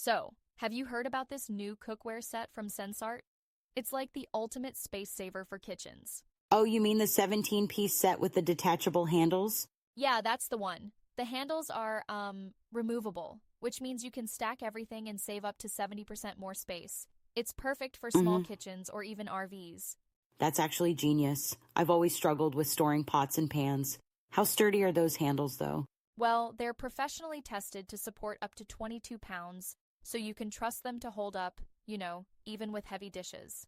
So, have you heard about this new cookware set from SENSARTE? It's like the ultimate space saver for kitchens. Oh, you mean the 17-piece set with the detachable handles? Yeah, that's the one. The handles are, removable, which means you can stack everything and save up to 70% more space. It's perfect for small kitchens or even RVs. That's actually genius. I've always struggled with storing pots and pans. How sturdy are those handles, though? Well, they're professionally tested to support up to 22 pounds, so you can trust them to hold up, even with heavy dishes.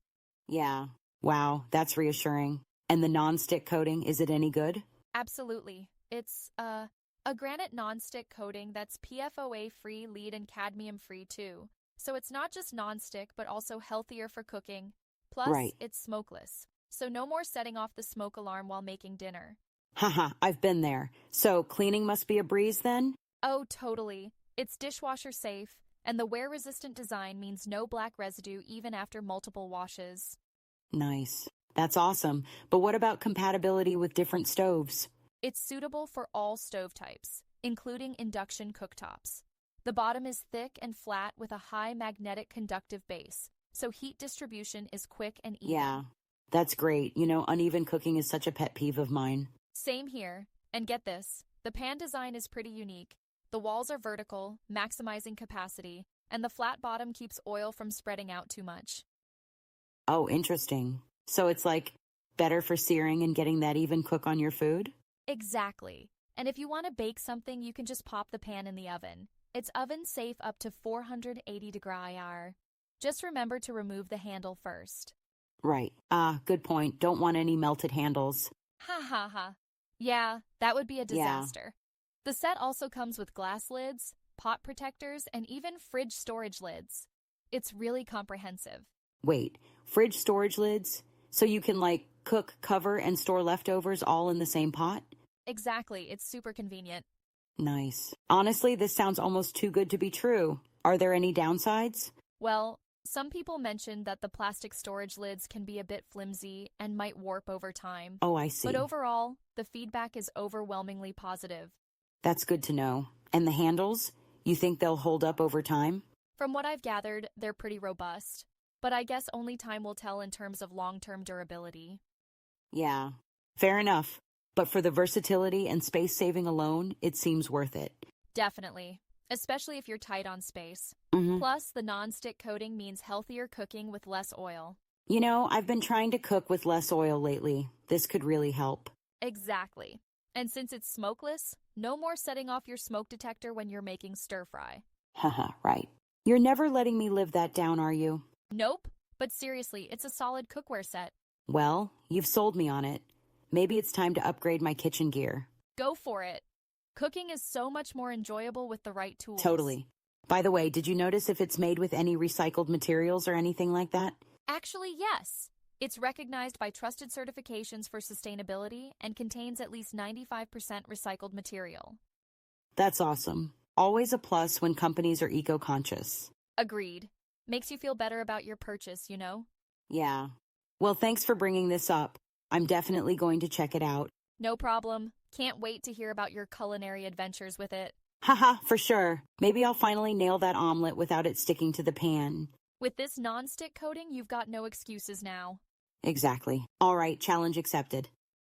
Yeah. Wow, that's reassuring. And the non-stick coating, is it any good? Absolutely. It's, a granite non-stick coating that's PFOA-free, lead, and cadmium-free, too. So it's not just non-stick, but also healthier for cooking. Plus, Right. it's smokeless. So no more setting off the smoke alarm while making dinner. Haha, I've been there. So cleaning must be a breeze then? Oh, totally. It's dishwasher safe, and the wear-resistant design means no black residue even after multiple washes. Nice. That's awesome. But what about compatibility with different stoves? It's suitable for all stove types, including induction cooktops. The bottom is thick and flat with a high magnetic conductive base, so heat distribution is quick and even. Yeah, that's great. Uneven cooking is such a pet peeve of mine. Same here. And get this, the pan design is pretty unique. The walls are vertical, maximizing capacity, and the flat bottom keeps oil from spreading out too much. Oh, interesting. So it's like better for searing and getting that even cook on your food? Exactly. And if you want to bake something, you can just pop the pan in the oven. It's oven safe up to 480-degree IR. Just remember to remove the handle first. Right. Good point. Don't want any melted handles. Ha ha ha. Yeah, that would be a disaster. The set also comes with glass lids, pot protectors, and even fridge storage lids. It's really comprehensive. Wait, fridge storage lids? So you can cook, cover, and store leftovers all in the same pot? Exactly, it's super convenient. Nice. Honestly, this sounds almost too good to be true. Are there any downsides? Well, some people mentioned that the plastic storage lids can be a bit flimsy and might warp over time. Oh, I see. But overall, the feedback is overwhelmingly positive. That's good to know. And the handles? You think they'll hold up over time? From what I've gathered, they're pretty robust. But I guess only time will tell in terms of long-term durability. Yeah, fair enough. But for the versatility and space saving alone, it seems worth it. Definitely, especially if you're tight on space. Plus, the non-stick coating means healthier cooking with less oil. I've been trying to cook with less oil lately. This could really help. Exactly. And since it's smokeless, no more setting off your smoke detector when you're making stir-fry. Haha, right. You're never letting me live that down, are you? Nope, but seriously, it's a solid cookware set. Well, you've sold me on it. Maybe it's time to upgrade my kitchen gear. Go for it. Cooking is so much more enjoyable with the right tools. Totally. By the way, did you notice if it's made with any recycled materials or anything like that? Actually, yes. It's recognized by trusted certifications for sustainability and contains at least 95% recycled material. That's awesome. Always a plus when companies are eco-conscious. Agreed. Makes you feel better about your purchase, Yeah. Well, thanks for bringing this up. I'm definitely going to check it out. No problem. Can't wait to hear about your culinary adventures with it. Haha, for sure. Maybe I'll finally nail that omelet without it sticking to the pan. With this non-stick coating, you've got no excuses now. Exactly. All right, challenge accepted.